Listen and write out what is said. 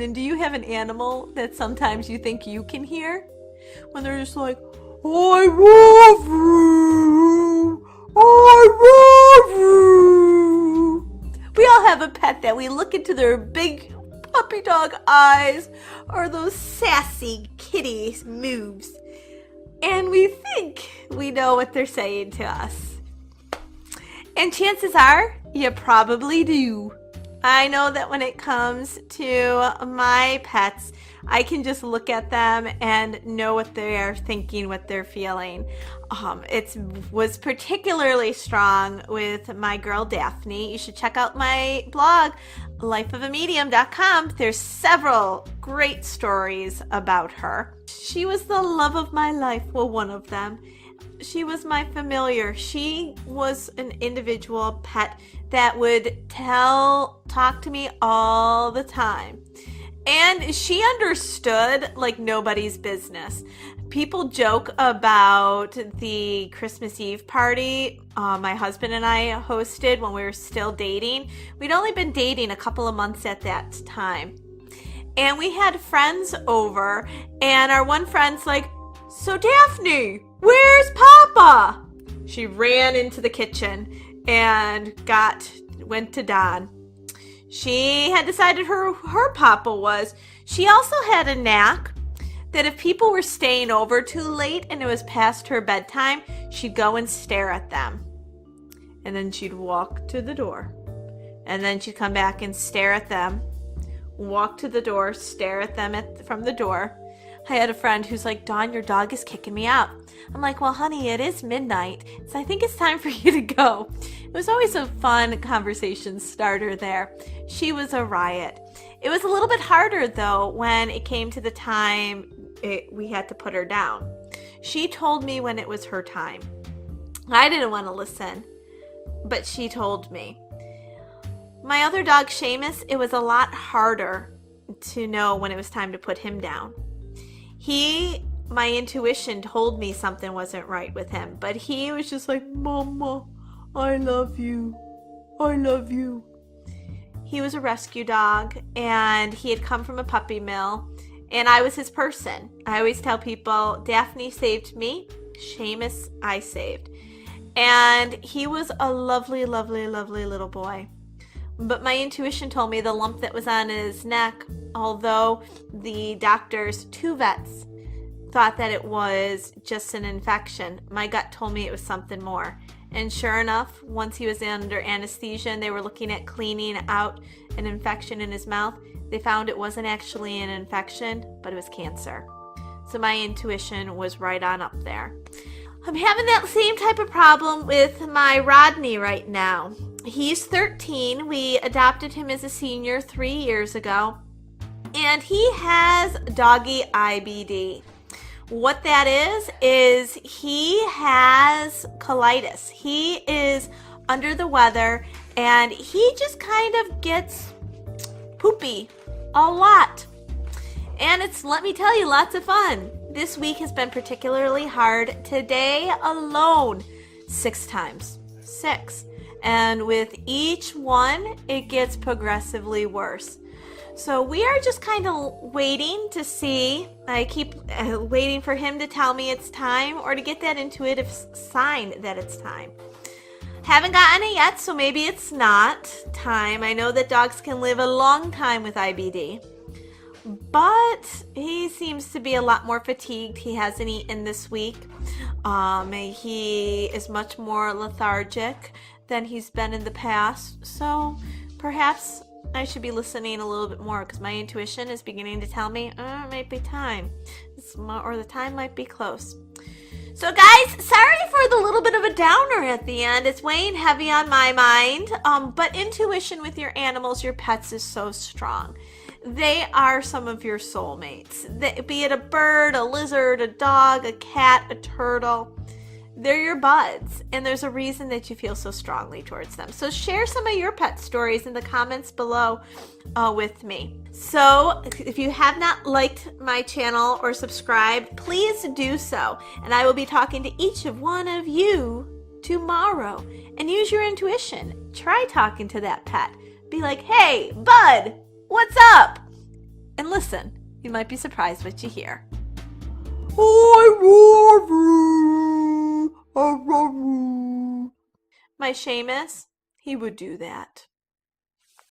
And do you have an animal that sometimes you think you can hear? When they're just like, I love you, I love you. We all have a pet that we look into their big puppy dog eyes or those sassy kitty moves, and we think we know what they're saying to us. And chances are, you probably do. I know that when it comes to my pets, I can just look at them and know what they are thinking, what they're feeling. It was particularly strong with my girl Daphne. You should check out my blog, lifeofamedium.com. There's several great stories about her. She was the love of my life, well, one of them. She was my familiar. She was an individual pet that would talk to me all the time. And she understood like nobody's business. People joke about the Christmas Eve party my husband and I hosted when we were still dating. We'd only been dating a couple of months at that time. And we had friends over, and our one friend's like, so Daphne, where's Papa? She ran into the kitchen and went to Don. She had decided her Papa was. She also had a knack that if people were staying over too late and it was past her bedtime, she'd go and stare at them. And then she'd walk to the door. And then she'd come back and stare at them. Walk to the door, stare at them from the door. I had a friend who's like, Dawn, your dog is kicking me out. I'm like, well, honey, it is midnight, so I think it's time for you to go. It was always a fun conversation starter there. She was a riot. It was a little bit harder, though, when it came to the time we had to put her down. She told me when it was her time. I didn't want to listen, but she told me. My other dog, Seamus, it was a lot harder to know when it was time to put him down. My intuition told me something wasn't right with him, but he was just like, Mama, I love you. I love you. He was a rescue dog, and he had come from a puppy mill, and I was his person. I always tell people, Daphne saved me, Seamus I saved. And he was a lovely, lovely, lovely little boy. But my intuition told me the lump that was on his neck, although the doctors, 2 vets, thought that it was just an infection, my gut told me it was something more. And sure enough, once he was under anesthesia and they were looking at cleaning out an infection in his mouth, they found it wasn't actually an infection, but it was cancer. So my intuition was right on up there. I'm having that same type of problem with my Rodney right now. He's 13. We adopted him as a senior 3 years ago, and he has doggy IBD. What that is he has colitis. He is under the weather, and he just kind of gets poopy a lot. And it's, let me tell you, lots of fun. This week has been particularly hard. Today alone, 6 times. 6. And with each one, it gets progressively worse. So we are just kind of waiting to see. I keep waiting for him to tell me it's time, or to get that intuitive sign that it's time. Haven't gotten it yet, so maybe it's not time. I know that dogs can live a long time with IBD. But he seems to be a lot more fatigued. He hasn't eaten this week. He is much more lethargic than he's been in the past. So perhaps I should be listening a little bit more, because my intuition is beginning to tell me it might be time, or the time might be close. So guys, sorry for the little bit of a downer at the end. It's weighing heavy on my mind. But intuition with your animals, your pets, is so strong. They are some of your soulmates. Be it a bird, a lizard, a dog, a cat, a turtle. They're your buds, and there's a reason that you feel so strongly towards them. So share some of your pet stories in the comments below with me. So if you have not liked my channel or subscribed, please do so. And I will be talking to each one of you tomorrow. And use your intuition. Try talking to that pet. Be like, hey, bud, what's up? listen. You might be surprised what you hear. I love you. I love you. My Seamus, he would do that.